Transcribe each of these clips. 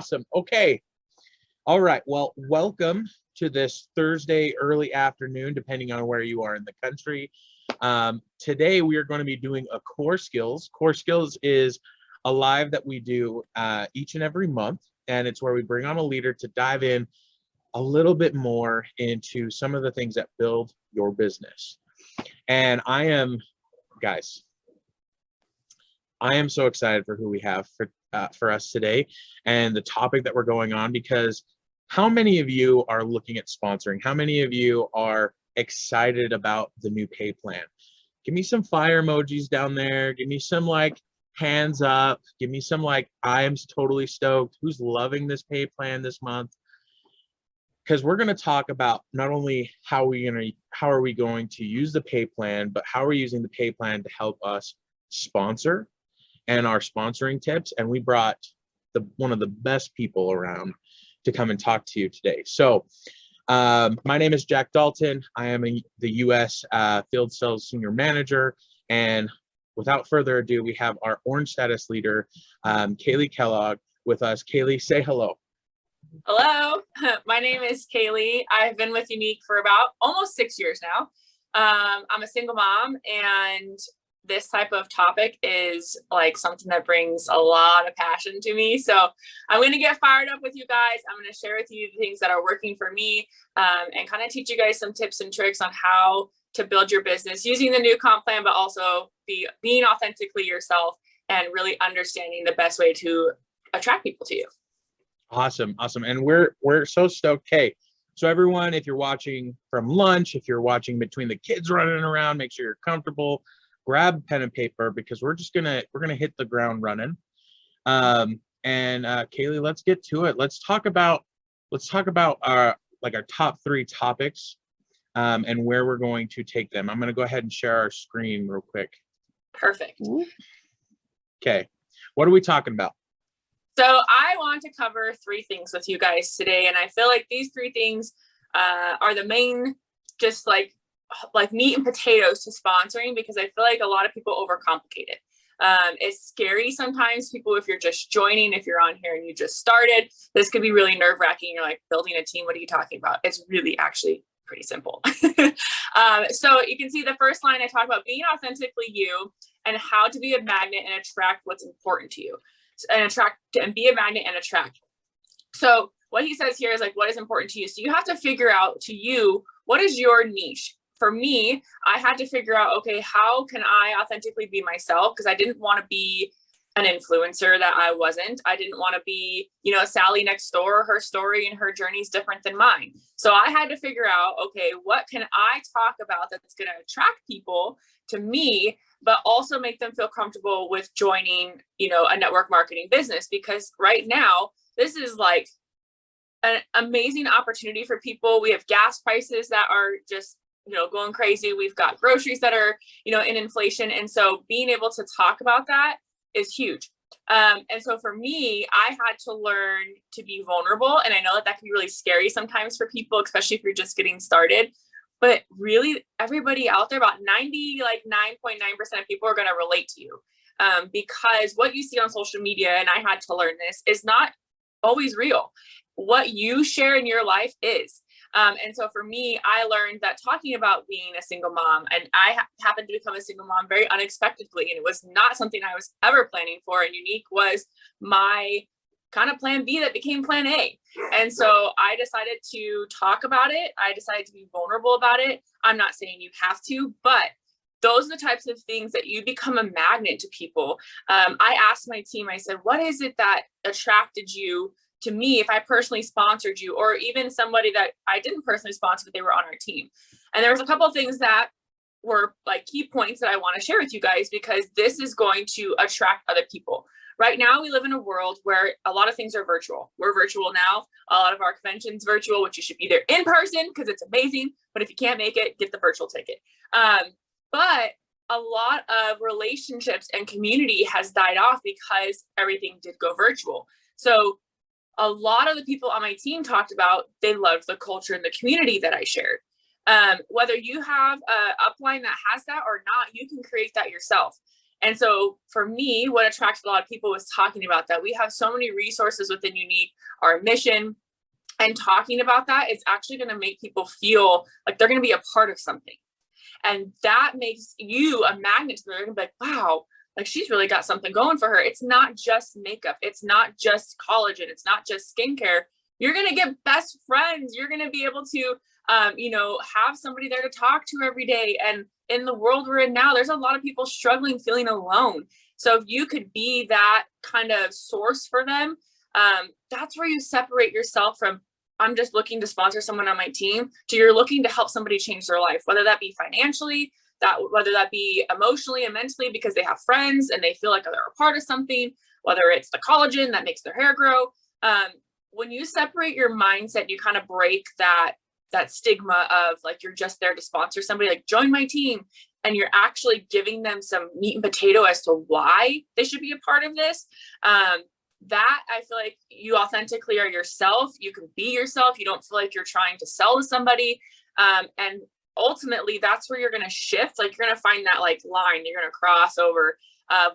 Awesome. Okay. All right. Well, welcome to this Thursday early afternoon, depending on where you are in the country. Today, we are going to be doing a Core Skills. Core Skills is a live that we do each and every month, and it's where we bring on a leader to dive in a little bit more into some of the things that build your business. And guys, I am so excited for who we have for us today and the topic that we're going on, because how many of you are looking at sponsoring? How many of you are excited about the new pay plan? Give me some fire emojis down there. Give me some like hands up. Give me some like, I am totally stoked. Who's loving this pay plan this month? Because we're going to talk about not only how are we going to use the pay plan, but how we're using the pay plan to help us sponsor and our sponsoring tips. And we brought one of the best people around to come and talk to you today. So my name is Jack Dalton. I am the US Field Sales Senior Manager. And without further ado, we have our Orange Status Leader, Kaile Kellogg, with us. Kaile, say hello. Hello, my name is Kaile. I've been with Unique for about almost 6 years now. I'm a single mom, and this type of topic is like something that brings a lot of passion to me. So I'm going to get fired up with you guys. I'm going to share with you the things that are working for me, and kind of teach you guys some tips and tricks on how to build your business using the new comp plan, but also being authentically yourself and really understanding the best way to attract people to you. Awesome. And we're so stoked. Okay, so everyone, if you're watching from lunch, if you're watching between the kids running around, make sure you're comfortable. Grab pen and paper, because we're gonna hit the ground running. And Kaile, let's get to it. Let's talk about our top 3 topics, and where we're going to take them. I'm gonna go ahead and share our screen real quick. Perfect. Okay, what are we talking about? So I want to cover 3 things with you guys today, and I feel like these 3 things are the main, just like meat and potatoes to sponsoring, because I feel like a lot of people overcomplicate it. It's scary sometimes, people, if you're just joining, if you're on here and you just started, this could be really nerve-wracking. You're like, building a team, what are you talking about? It's really actually pretty simple. So you can see the first line, I talk about being authentically you and how to be a magnet and attract what's important to you. And be a magnet and attract. So what he says here is like, what is important to you? So you have to figure out to you, what is your niche? For me, I had to figure out, okay, how can I authentically be myself? Because I didn't want to be an influencer that I wasn't. I didn't want to be, Sally next door. Her story and her journey is different than mine. So I had to figure out, okay, what can I talk about that's going to attract people to me, but also make them feel comfortable with joining, a network marketing business? Because right now, this is like an amazing opportunity for people. We have gas prices that are just, going crazy. We've got groceries that are, in inflation. And so being able to talk about that is huge. And so for me, I had to learn to be vulnerable. And I know that can be really scary sometimes for people, especially if you're just getting started. But really, everybody out there, about 9.9% of people are going to relate to you, because what you see on social media, and I had to learn this, is not always real. What you share in your life is. And so for me, I learned that talking about being a single mom, and I happened to become a single mom very unexpectedly, and it was not something I was ever planning for. And Unique was my kind of plan B that became plan A. And so I decided to talk about it. I decided to be vulnerable about it. I'm not saying you have to, but those are the types of things that you become a magnet to people. I asked my team, I said, what is it that attracted you to me if I personally sponsored you, or even somebody that I didn't personally sponsor, but they were on our team? And there was a couple of things that were like key points that I want to share with you guys, because this is going to attract other people. Right now, we live in a world where a lot of things are virtual. We're virtual now. A lot of our conventions virtual, which you should be there in person because it's amazing. But if you can't make it, get the virtual ticket. But a lot of relationships and community has died off because everything did go virtual. So a lot of the people on my team talked about, they loved the culture and the community that I shared. Whether you have a upline that has that or not, you can create that yourself. And so for me, what attracted a lot of people was talking about that. We have so many resources within Unique, our mission, and talking about that is actually going to make people feel like they're going to be a part of something. And that makes you a magnet to them. They're going to be like, wow, like she's really got something going for her. It's not just makeup. It's not just collagen. It's not just skincare. You're going to get best friends. You're going to be able to, have somebody there to talk to every day. And in the world we're in now, there's a lot of people struggling, feeling alone. So if you could be that kind of source for them, that's where you separate yourself from, I'm just looking to sponsor someone on my team, to you're looking to help somebody change their life, whether that be financially, whether that be emotionally and mentally because they have friends and they feel like they're a part of something, whether it's the collagen that makes their hair grow. When you separate your mindset, you kind of break that stigma of like, you're just there to sponsor somebody, like join my team. And you're actually giving them some meat and potato as to why they should be a part of this. That I feel like you authentically are yourself. You can be yourself. You don't feel like you're trying to sell to somebody. And ultimately that's where you're going to shift. Like you're going to find that like line you're going to cross over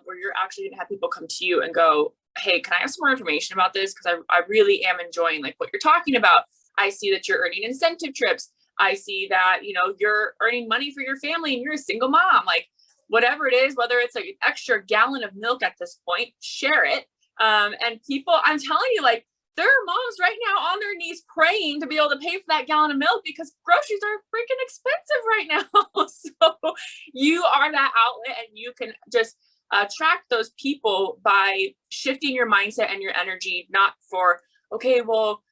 where you're actually going to have people come to you and go, hey, can I have some more information about this? Because I really am enjoying like what you're talking about. I see that you're earning incentive trips. I see that, you're earning money for your family and you're a single mom, like whatever it is, whether it's like an extra gallon of milk at this point, share it. And people, I'm telling you, like there are moms right now on their knees praying to be able to pay for that gallon of milk because groceries are freaking expensive right now. So you are that outlet and you can just attract those people by shifting your mindset and your energy, not for, okay, well,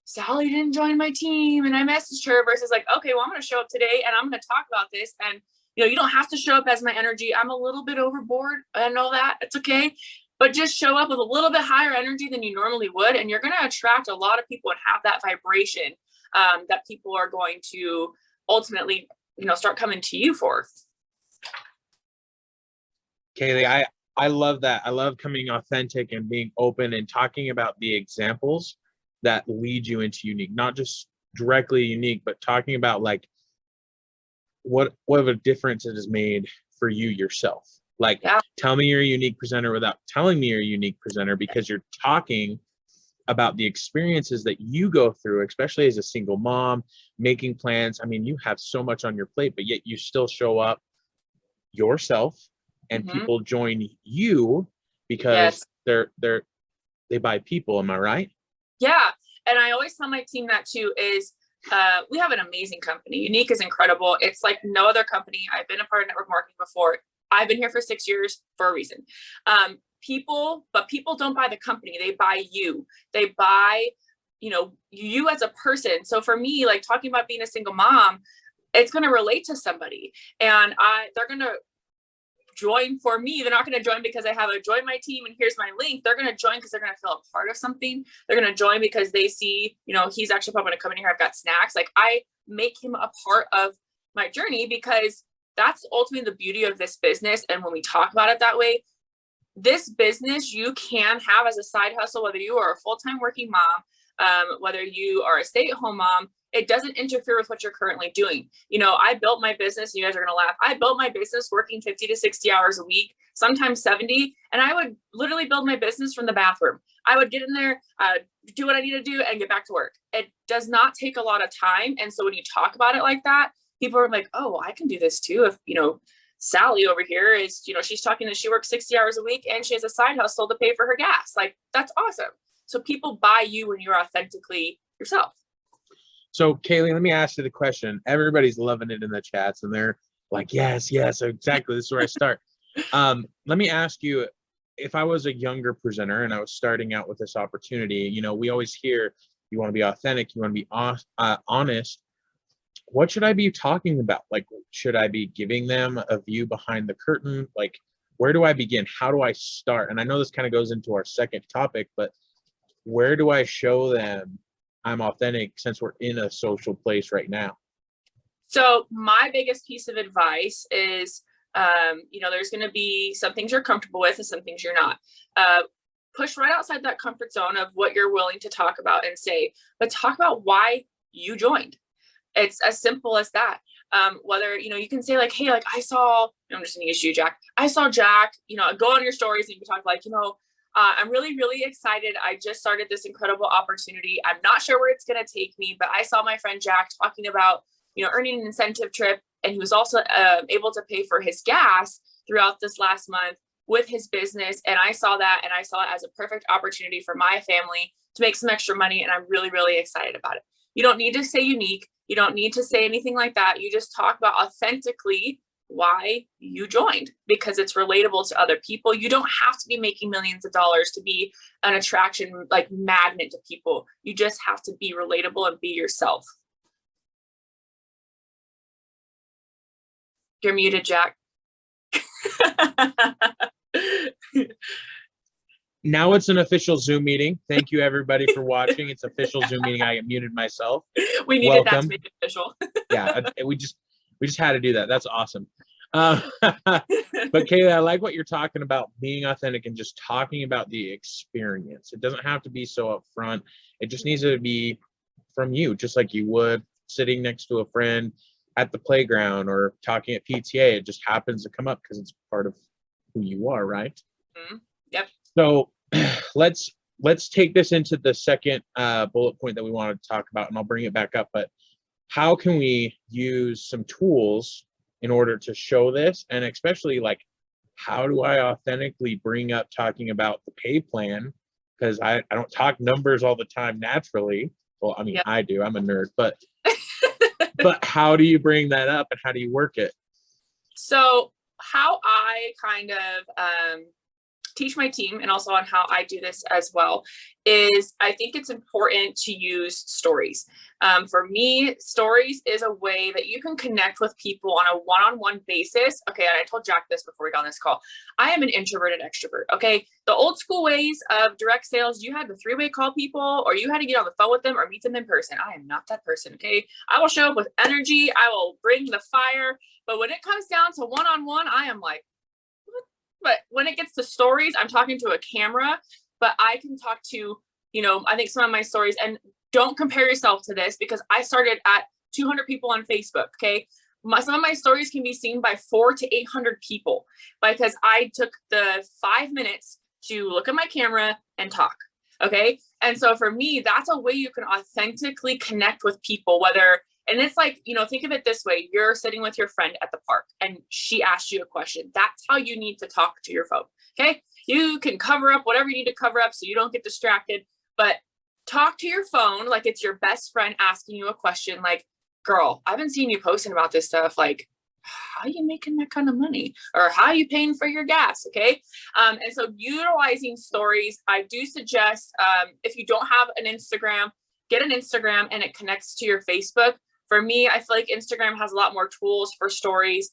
Sally didn't join my team and I messaged her versus like, okay, well, I'm going to show up today and I'm going to talk about this. And, you don't have to show up as my energy. I'm a little bit overboard. I know that. It's okay. But just show up with a little bit higher energy than you normally would. And you're going to attract a lot of people and have that vibration that people are going to ultimately, start coming to you for. Kaile, I love that. I love coming authentic and being open and talking about the examples that lead you into Unique, not just directly Unique, but talking about like what of a difference it has made for you yourself. Like, yeah. Tell me you're a unique presenter without telling me you're a unique presenter, because you're talking about the experiences that you go through, especially as a single mom, making plans. I mean, you have so much on your plate, but yet you still show up yourself and people join you because they buy people. Am I right? Yeah. And I always tell my team that too is we have an amazing company. Unique is incredible. It's like no other company. I've been a part of network marketing before. I've been here for 6 years for a reason. People don't buy the company. They buy you. They buy, you as a person. So for me, like talking about being a single mom, it's going to relate to somebody and they're going to join for me. They're not going to join because I have a join my team and here's my link. They're going to join because they're going to feel a part of something. They're going to join because they see, he's actually probably going to come in here. I've got snacks. Like I make him a part of my journey because that's ultimately the beauty of this business. And when we talk about it that way, this business you can have as a side hustle, whether you are a full-time working mom, whether you are a stay-at-home mom, it doesn't interfere with what you're currently doing. I built my business, and you guys are going to laugh. I built my business working 50 to 60 hours a week, sometimes 70. And I would literally build my business from the bathroom. I would get in there, do what I need to do and get back to work. It does not take a lot of time. And so when you talk about it like that, people are like, oh, I can do this too. If, Sally over here is, she's talking that she works 60 hours a week and she has a side hustle to pay for her gas. Like, that's awesome. So people buy you when you're authentically yourself. So Kaile, let me ask you the question. Everybody's loving it in the chats and they're like, yes, exactly. This is where I start. Let me ask you, if I was a younger presenter and I was starting out with this opportunity, we always hear you want to be authentic, you want to be honest. What should I be talking about? Like, should I be giving them a view behind the curtain? Like, where do I begin? How do I start? And I know this kind of goes into our second topic, but where do I show them I'm authentic since we're in a social place right now? So my biggest piece of advice is, there's going to be some things you're comfortable with and some things you're not. Push right outside that comfort zone of what you're willing to talk about and say, but talk about why you joined. It's as simple as that. Whether, you can say like, hey, like I'm just gonna use you, Jack. I saw Jack, go on your stories and you can talk like, I'm really, really excited. I just started this incredible opportunity. I'm not sure where it's going to take me, but I saw my friend Jack talking about, earning an incentive trip. And he was also able to pay for his gas throughout this last month with his business. And I saw that, and I saw it as a perfect opportunity for my family to make some extra money. And I'm really, really excited about it. You don't need to say unique. You don't need to say anything like that. You just talk about authentically why you joined, because it's relatable to other people. You don't have to be making millions of dollars to be an attraction, like magnet to people. You just have to be relatable and be yourself. You're muted, Jack. Now it's an official Zoom meeting. Thank you everybody for watching. It's official Zoom meeting. I muted myself. We needed that to make it official. Yeah, we just had to do that. That's awesome. But Kaile, I like what you're talking about, being authentic and just talking about the experience. It doesn't have to be so upfront. It just needs to be from you, just like you would sitting next to a friend at the playground or talking at PTA. It just happens to come up because it's part of who you are, right? Mm-hmm. Yep. So let's take this into the second bullet point that we wanted to talk about, and I'll bring it back up. But how can we use some tools in order to show this? And especially, like, how do I authentically bring up talking about the pay plan? Because I don't talk numbers all the time naturally. Well, I mean, yep. I do. I'm a nerd, but how do you bring that up and how do you work it? So how I kind of teach my team, and also on how I do this as well, is I think it's important to use stories. For me, stories is a way that you can connect with people on a one-on-one basis. Okay, and I told Jack this before we got on this call. I am an introverted extrovert, okay? The old school ways of direct sales, you had to three-way call people, or you had to get on the phone with them or meet them in person. I am not that person, okay? I will show up with energy. I will bring the fire. But when it comes down to one-on-one, I am like, but when it gets to stories, I'm talking to a camera, but I can talk to, I think some of my stories, and don't compare yourself to this because I started at 200 people on Facebook. Okay. Some of my stories can be seen by 400 to 800 people because I took the 5 minutes to look at my camera and talk. Okay. And so for me, that's a way you can authentically connect with people, and it's like, think of it this way. You're sitting with your friend at the park and she asked you a question. That's how you need to talk to your phone. Okay. You can cover up whatever you need to cover up so you don't get distracted, but talk to your phone like it's your best friend asking you a question. Like, girl, I've been seeing you posting about this stuff. Like, how are you making that kind of money? Or how are you paying for your gas? Okay. And so utilizing stories, I do suggest, if you don't have an Instagram, get an Instagram and it connects to your Facebook. For me, I feel like Instagram has a lot more tools for stories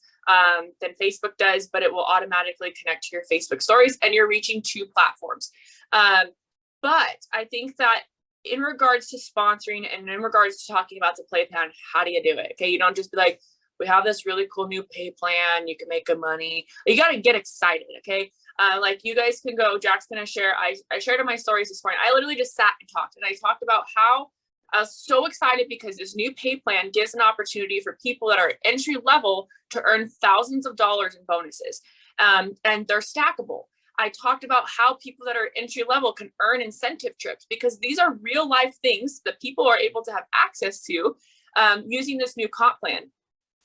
than Facebook does, but it will automatically connect to your Facebook stories and you're reaching 2 platforms. But I think that in regards to sponsoring and in regards to talking about the pay plan, how do you do it? Okay, you don't just be like, we have this really cool new pay plan, you can make good money. You got to get excited, okay? Like you guys can go, Jack's going to share. I shared in my stories this morning. I literally just sat and talked, and I talked about how I was so excited because this new pay plan gives an opportunity for people that are entry level to earn thousands of dollars in bonuses. And they're stackable. I talked about how people that are entry level can earn incentive trips because these are real life things that people are able to have access to using this new comp plan.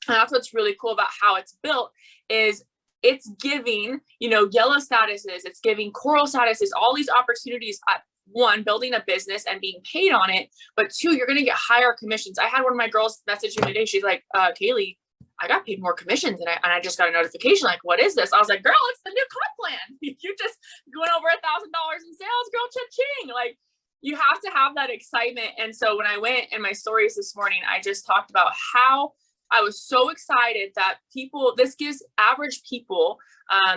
And that's what's really cool about how it's built is it's giving, yellow statuses, it's giving coral statuses, all these opportunities at 1, building a business and being paid on it, but 2, you're going to get higher commissions. I had one of my girls message me today. She's like, Kaile, I got paid more commissions and I just got a notification. Like, what is this? I was like, girl, it's the new comp plan. You just went over $1,000 in sales, girl, cha-ching. Like, you have to have that excitement. And so when I went in my stories this morning, I just talked about how I was so excited that this gives average people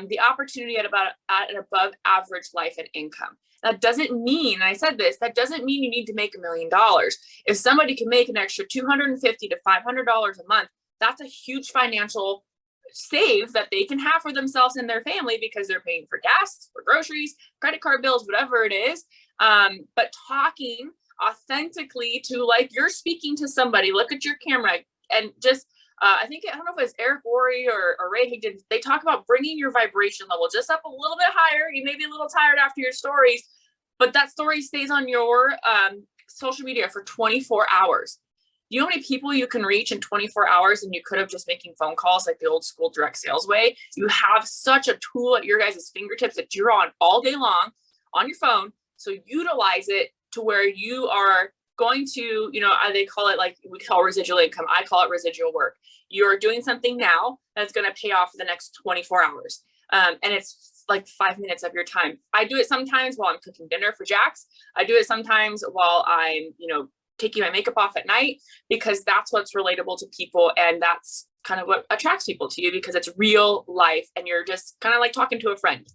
the opportunity at an above average life and income. That doesn't mean, and I said this, that doesn't mean you need to make $1 million. If somebody can make an extra $250 to $500 a month, that's a huge financial save that they can have for themselves and their family because they're paying for gas, for groceries, credit card bills, whatever it is. But talking authentically to, like, you're speaking to somebody, look at your camera and just I think, I don't know if it's Eric Worre or Ray Higdon, they talk about bringing your vibration level just up a little bit higher. You may be a little tired after your stories, but that story stays on your social media for 24 hours. You know how many people you can reach in 24 hours and you could have just making phone calls like the old school direct sales way? You have such a tool at your guys' fingertips that you're on all day long on your phone. So utilize it to where you are going to, you know, they call it, like we call residual income. I call it residual work. You're doing something now that's going to pay off for the next 24 hours. And it's like 5 minutes of your time. I do it sometimes while I'm cooking dinner for Jax. I do it sometimes while I'm, you know, taking my makeup off at night, because that's what's relatable to people. And that's kind of what attracts people to you, because it's real life and you're just kind of like talking to a friend.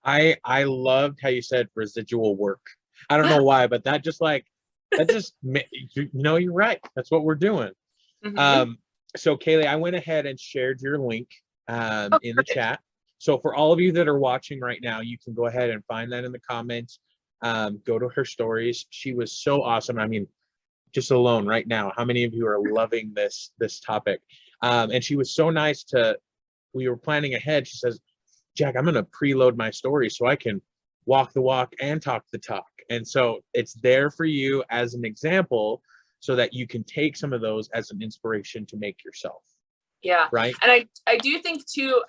I loved how you said residual work. I don't know why, but that just you know, you're right. That's what we're doing. Mm-hmm. So Kaile, I went ahead and shared your link in the chat. So for all of you that are watching right now, you can go ahead and find that in the comments. Go to her stories. She was so awesome. I mean, just alone right now, how many of you are loving this topic? And she was so nice we were planning ahead. She says, Jack, I'm going to preload my story so I can walk the walk and talk the talk. And so it's there for you as an example so that you can take some of those as an inspiration to make yourself. Yeah. Right. And I do think too,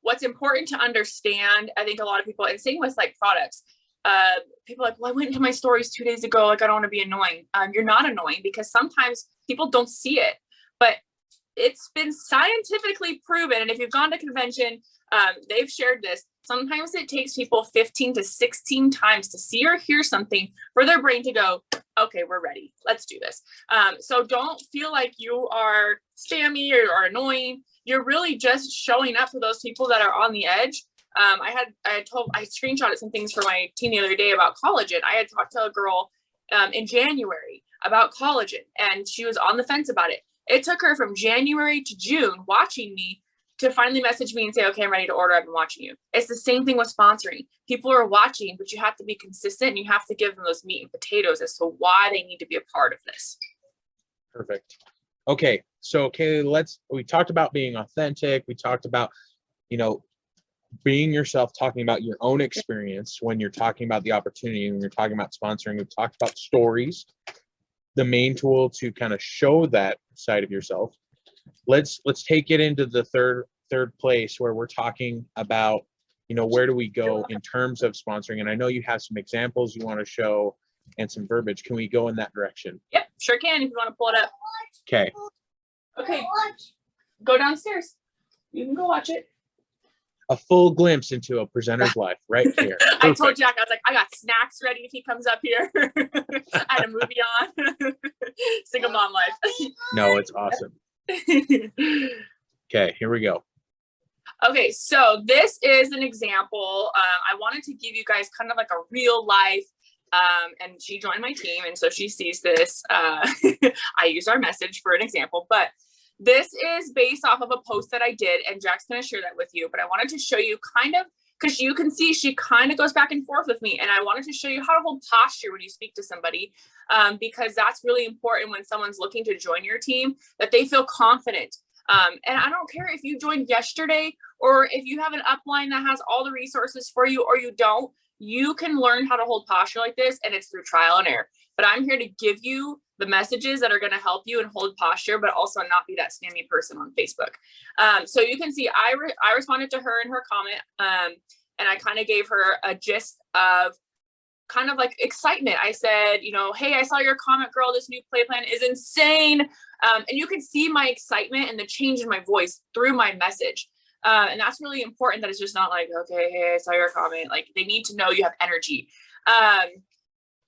what's important to understand, I think a lot of people, and same with like products, people are like, well, I went into my stories 2 days ago. Like, I don't want to be annoying. You're not annoying, because sometimes people don't see it, but it's been scientifically proven. And if you've gone to convention, they've shared this. Sometimes it takes people 15 to 16 times to see or hear something for their brain to go, okay, we're ready. Let's do this. So don't feel like you are spammy or annoying. You're really just showing up for those people that are on the edge. I screenshotted some things for my team the other day about collagen. I had talked to a girl in January about collagen, and she was on the fence about it. It took her from January to June watching me to finally message me and say, okay, I'm ready to order. I've been watching you. It's the same thing with sponsoring. People are watching, but you have to be consistent and you have to give them those meat and potatoes as to why they need to be a part of this. Perfect. Okay. So, Kaile, we talked about being authentic. We talked about, you know, being yourself, talking about your own experience when you're talking about the opportunity, when you're talking about sponsoring. We've talked about stories, the main tool to kind of show that side of yourself. Let's take it into the third place where we're talking about, you know, where do we go in terms of sponsoring? And I know you have some examples you want to show and some verbiage. Can we go in that direction? Yep, sure can if you want to pull it up. Okay, go downstairs. You can go watch it. A full glimpse into a presenter's life right here. Perfect. I told Jack, I was like, I got snacks ready if he comes up here. I had a movie on. Single mom life. No, it's awesome. Okay, here we go. Okay, so this is an example. I wanted to give you guys kind of like a real life, and she joined my team, and so she sees this. I use our message for an example, but this is based off of a post that I did, and Jack's going to share that with you, but I wanted to show you kind of, because you can see she kind of goes back and forth with me, and I wanted to show you how to hold posture when you speak to somebody, because that's really important when someone's looking to join your team, that they feel confident. And I don't care if you joined yesterday or if you have an upline that has all the resources for you or you don't, you can learn how to hold posture like this, and it's through trial and error. But I'm here to give you the messages that are going to help you and hold posture, but also not be that spammy person on Facebook. So you can see I responded to her in her comment, and I kind of gave her a gist of kind of like excitement. I said, you know, hey, I saw your comment, girl. This new play plan is insane. And you can see my excitement and the change in my voice through my message. And that's really important, that it's just not like, okay, hey, I saw your comment. Like, they need to know you have energy.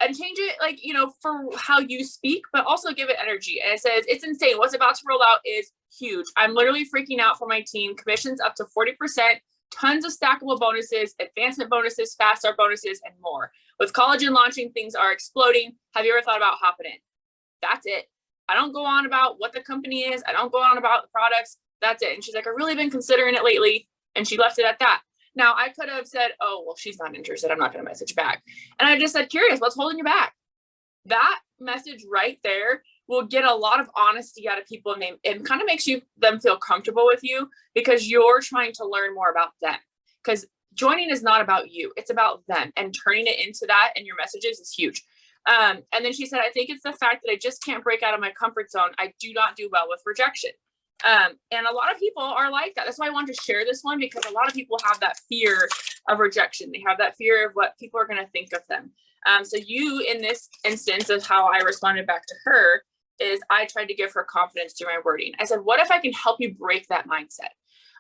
And change it, like, you know, for how you speak, but also give it energy. And it says, it's insane. What's about to roll out is huge. I'm literally freaking out for my team. Commissions up to 40%, tons of stackable bonuses, advancement bonuses, fast start bonuses, and more. With collagen launching, things are exploding. Have you ever thought about hopping in? That's it. I don't go on about what the company is. I don't go on about the products. That's it. And she's like, I've really been considering it lately. And she left it at that. Now, I could have said, oh, well, she's not interested. I'm not going to message back. And I just said, curious, what's holding you back? That message right there will get a lot of honesty out of people, and it kind of makes them feel comfortable with you because you're trying to learn more about them. Because joining is not about you, it's about them, and turning it into that in your messages is huge. And then she said, I think it's the fact that I just can't break out of my comfort zone. I do not do well with rejection. And a lot of people are like that. That's why I wanted to share this one, because a lot of people have that fear of rejection. They have that fear of what people are going to think of them. So you, in this instance of how I responded back to her, is I tried to give her confidence through my wording. I said, what if I can help you break that mindset?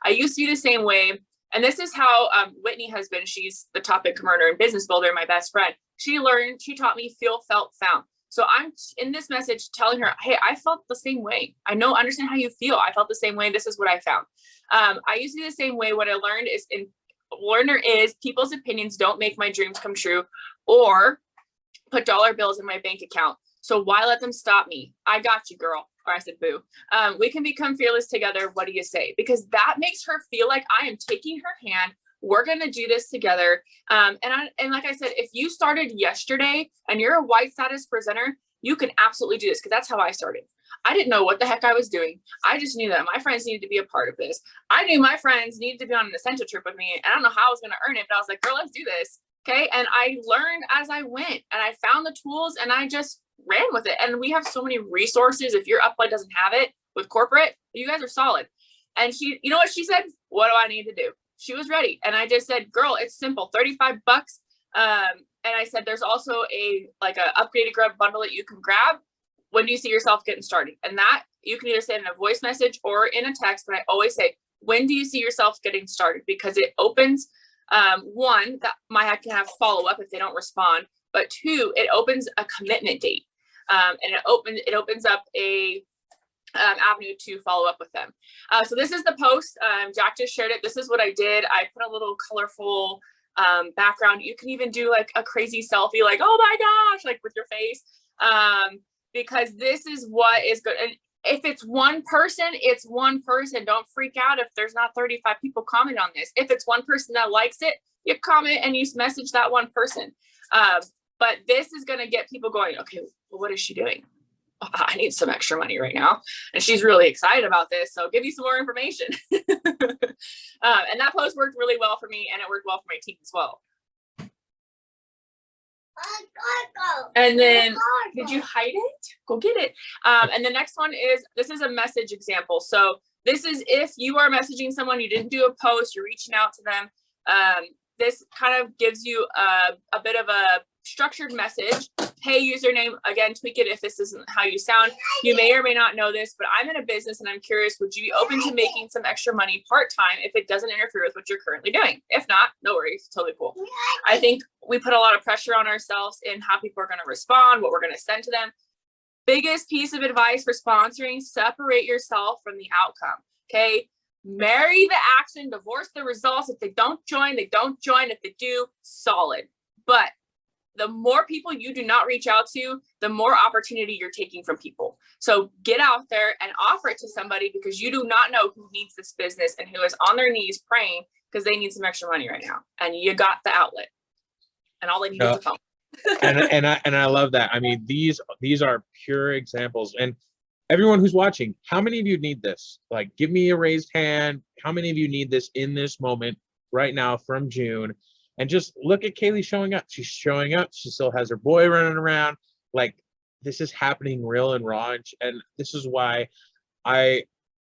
I used to be the same way. And this is how Whitney has been. She's the topic converter and business builder, my best friend. She taught me feel, felt, found. So I'm in this message telling her, hey, I felt the same way. I understand how you feel. I felt the same way. This is what I found. I used to be the same way. What I learned is people's opinions don't make my dreams come true, or put dollar bills in my bank account. So why let them stop me? I got you, girl. Or I said, boo. We can become fearless together. What do you say? Because that makes her feel like I am taking her hand. We're going to do this together. And like I said, if you started yesterday and you're a white status presenter, you can absolutely do this, because that's how I started. I didn't know what the heck I was doing. I just knew that my friends needed to be a part of this. I knew my friends needed to be on an essential trip with me. I don't know how I was going to earn it, but I was like, girl, let's do this. Okay. And I learned as I went, and I found the tools, and I just ran with it. And we have so many resources. If your upline doesn't have it with corporate, you guys are solid. And she, you know what she said? What do I need to do? She was ready. And I just said, girl, it's simple, $35. And I said, there's also a upgraded grub bundle that you can grab. When do you see yourself getting started? And that you can either say in a voice message or in a text. But I always say, when do you see yourself getting started? Because it opens, one, that I can have follow up if they don't respond. But two, it opens a commitment date. And it opens up a avenue to follow up with them. So this is the post. Jack just shared it. This is what I did. I put a little colorful background. You can even do like a crazy selfie, like, oh my gosh, like with your face. Because this is what is good. And if it's one person, it's one person. Don't freak out if there's not 35 people comment on this. If it's one person that likes it, you comment and you message that one person. But this is going to get people going, okay, well, what is she doing? Oh, I need some extra money right now. And she's really excited about this. So give you some more information. And that post worked really well for me, and it worked well for my team as well. And then, did you hide it? Go get it. And the next one is, this is a message example. So this is if you are messaging someone, you didn't do a post, you're reaching out to them. This kind of gives you a bit of a structured message. Hey, username, again, tweak it if this isn't how you sound. You may or may not know this, but I'm in a business and I'm curious, would you be open to making some extra money part-time if it doesn't interfere with what you're currently doing? If not, no worries, totally cool. I think we put a lot of pressure on ourselves in how people are going to respond, what we're going to send to them. Biggest piece of advice for sponsoring, separate yourself from the outcome, okay? Marry the action, divorce the results. If they don't join, they don't join. If they do, solid. But the more people you do not reach out to, the more opportunity you're taking from people. So get out there and offer it to somebody, because you do not know who needs this business and who is on their knees praying because they need some extra money right now. And you got the outlet. And all they need is a phone. and I love that. I mean, these are pure examples. And everyone who's watching, how many of you need this? Like, give me a raised hand. How many of you need this in this moment right now from June? And just look at Kaylee showing up. She's showing up. She still has her boy running around. Like, this is happening real and raw. And this is why I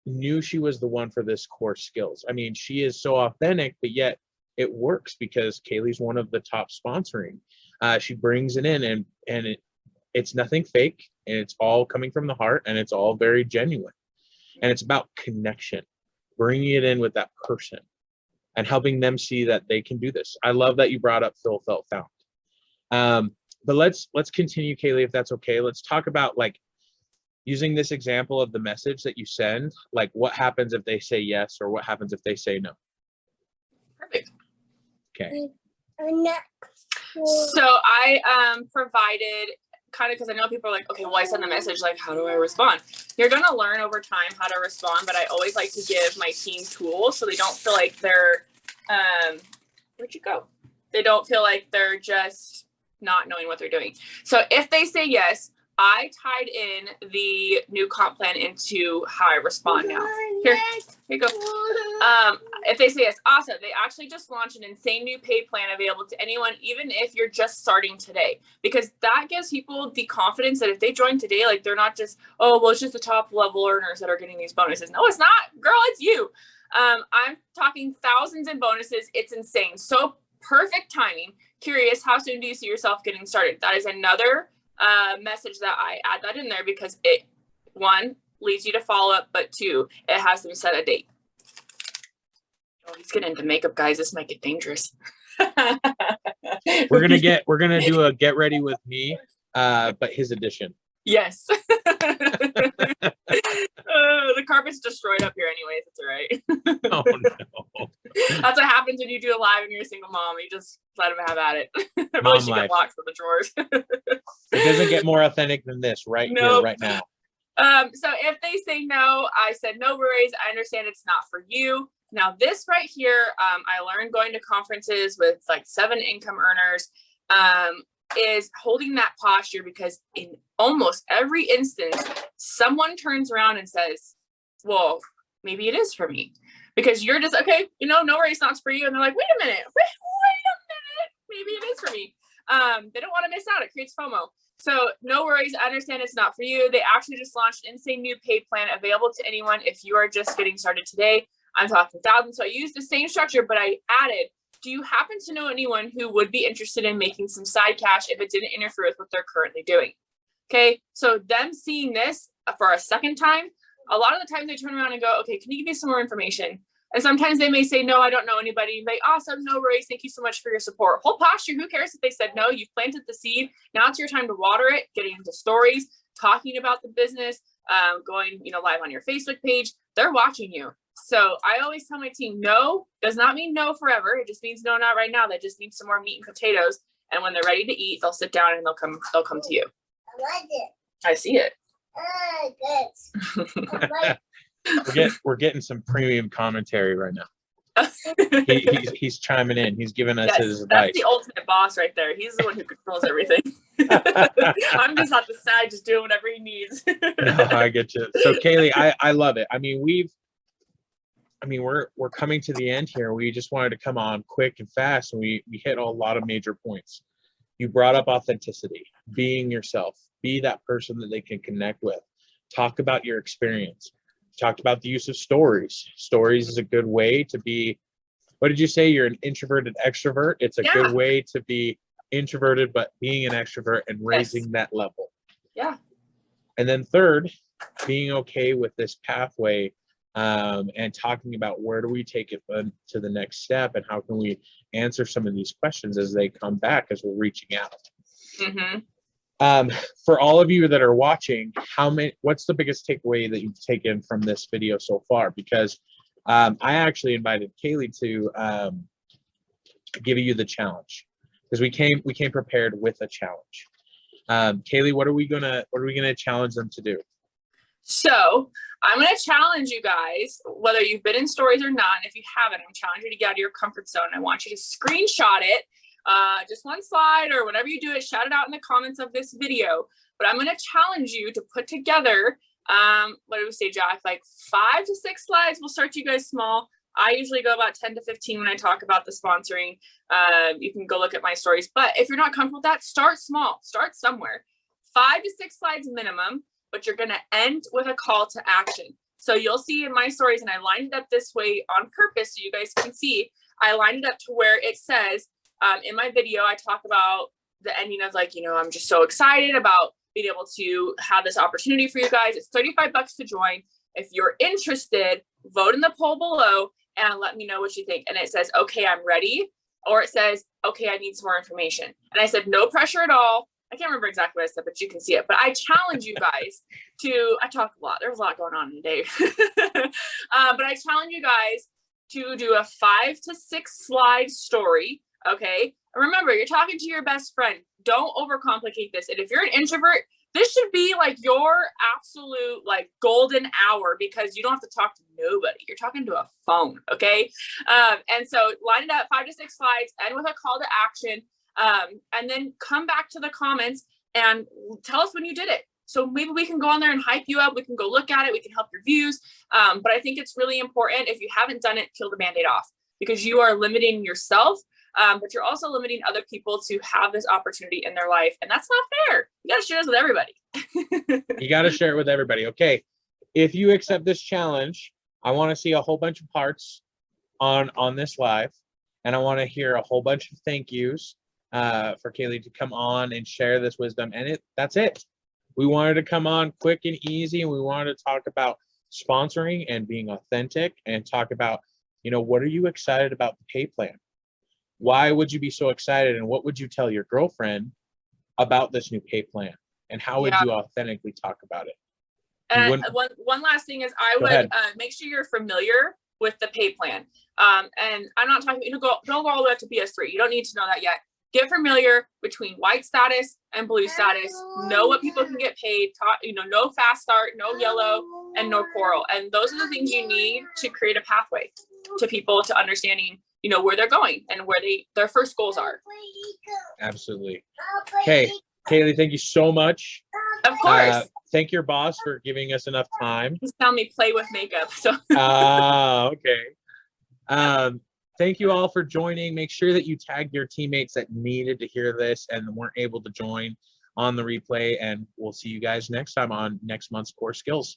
knew she was the one for this core skills. I mean, she is so authentic, but yet it works because Kaylee's one of the top sponsoring. She brings it in, and it's nothing fake, and it's all coming from the heart, and it's all very genuine. And it's about connection, bringing it in with that person and helping them see that they can do this. I love that you brought up Feel, Felt, Found. But let's continue, Kaylee, if that's okay. Let's talk about, like, using this example of the message that you send, like what happens if they say yes, or what happens if they say no. Perfect. Okay. So I provided, kind of, because I know people are like, okay, well, I send the message, like, how do I respond? You're going to learn over time how to respond, but I always like to give my team tools so they don't feel like they're, where'd you go? They don't feel like they're just not knowing what they're doing. So if they say yes, I tied in the new comp plan into how I respond now. Here you go. If they say yes, awesome. They actually just launched an insane new pay plan available to anyone, even if you're just starting today, because that gives people the confidence that if they join today, like they're not just, oh, well, it's just the top level earners that are getting these bonuses. No, it's not, girl, it's you. I'm talking thousands in bonuses. It's insane. So perfect timing. Curious, how soon do you see yourself getting started? That is another message that I add that in there because it, one, leads you to follow up, but two, it has them set a date. Oh, he's getting into makeup, guys. This might get dangerous. We're gonna do a get ready with me, but his edition. Yes. The carpet's destroyed up here anyways. It's all right. Oh no. That's what happens when you do a live and you're a single mom. You just let them have at it. Mom She life. get locked in the drawers. It doesn't get more authentic than this right here, right now. So if they say no, I said, no worries. I understand it's not for you. Now this right here, I learned going to conferences with like 7 income earners, is holding that posture, because in almost every instance, someone turns around and says, well, maybe it is for me, because you're just, okay, no worries, it's not for you. And they're like, wait a minute, maybe it is for me. They don't want to miss out. It creates FOMO. So no worries. I understand it's not for you. They actually just launched an insane new pay plan available to anyone if you are just getting started today. I'm talking thousands. So I used the same structure, but I added, do you happen to know anyone who would be interested in making some side cash if it didn't interfere with what they're currently doing? Okay. So them seeing this for a second time, a lot of the times they turn around and go, okay, can you give me some more information? And sometimes they may say, no, I don't know anybody. Like, awesome, no worries. Thank you so much for your support. Whole posture. Who cares if they said no? You've planted the seed. Now it's your time to water it, getting into stories, talking about the business, going, live on your Facebook page. They're watching you. So I always tell my team, no does not mean no forever. It just means no, not right now. That just needs some more meat and potatoes. And when they're ready to eat, they'll sit down and they'll come to you. I like it. I see it. Good. We're getting some premium commentary right now. He's chiming in. He's giving us his advice. That's the ultimate boss right there. He's the one who controls everything. I'm just on the side, just doing whatever he needs. No, I get you. So Kaile, I love it. I mean, we're coming to the end here. We just wanted to come on quick and fast, and we hit a lot of major points. You brought up authenticity, being yourself, be that person that they can connect with. Talk about your experience. Talked about the use of stories. Stories is a good way to be, what did you say? You're an introverted extrovert. It's a good way to be introverted, but being an extrovert and raising that level. Yeah. And then third, being okay with this pathway, and talking about where do we take it to the next step, and how can we answer some of these questions as they come back as we're reaching out. Mm-hmm. For all of you that are watching, what's the biggest takeaway that you've taken from this video so far? Because I actually invited Kaile to give you the challenge, because we came prepared with a challenge. Kaile, what are we gonna challenge them to do? So I'm going to challenge you guys, whether you've been in stories or not. And if you haven't, I'm challenging you to get out of your comfort zone. I want you to screenshot it, just one slide, or whenever you do it, shout it out in the comments of this video. But I'm going to challenge you to put together, what do we say, Jack? Like 5 to 6 slides. We'll start you guys small. I usually go about 10 to 15 when I talk about the sponsoring. You can go look at my stories. But if you're not comfortable with that, start small. Start somewhere. 5 to 6 slides minimum. But you're going to end with a call to action. So you'll see in my stories, and I lined it up this way on purpose so you guys can see, I lined it up to where it says, in my video, I talk about the ending of like, I'm just so excited about being able to have this opportunity for you guys. It's $35 to join. If you're interested, vote in the poll below and let me know what you think. And it says, okay, I'm ready. Or it says, okay, I need some more information. And I said, no pressure at all. I can't remember exactly what I said, but you can see it. But I challenge you guys I talk a lot. There's a lot going on in the day. But I challenge you guys to do a 5 to 6 slide story. Okay. And remember, you're talking to your best friend. Don't overcomplicate this. And if you're an introvert, this should be like your absolute like golden hour, because you don't have to talk to nobody. You're talking to a phone. Okay. And so line it up, 5 to 6 slides, end with a call to action. And then come back to the comments and tell us when you did it. So maybe we can go on there and hype you up. We can go look at it. We can help your views. But I think it's really important, if you haven't done it, peel the Band-Aid off, because you are limiting yourself, but you're also limiting other people to have this opportunity in their life. And that's not fair. You got to share this with everybody. You got to share it with everybody. Okay. If you accept this challenge, I want to see a whole bunch of hearts on this live. And I want to hear a whole bunch of thank yous for Kaile to come on and share this wisdom. And that's it. We wanted to come on quick and easy, and we wanted to talk about sponsoring and being authentic, and talk about, what are you excited about the pay plan? Why would you be so excited? And what would you tell your girlfriend about this new pay plan? And how would you authentically talk about it? And one last thing is, I would make sure you're familiar with the pay plan. And I'm not talking, don't go all the way up to BS3. You don't need to know that yet. Get familiar between white status and blue status. Know what people can get paid. No fast start, no yellow, and no coral. And those are the things you need to create a pathway to people to understanding, where they're going and where their first goals are. Absolutely. Okay, Kaile, thank you so much. Of course. Thank your boss for giving us enough time. He's telling me play with makeup. So. Okay. Thank you all for joining. Make sure that you tag your teammates that needed to hear this and weren't able to join on the replay. And we'll see you guys next time on next month's Core Skills.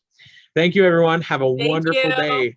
Thank you, everyone. Have a wonderful day.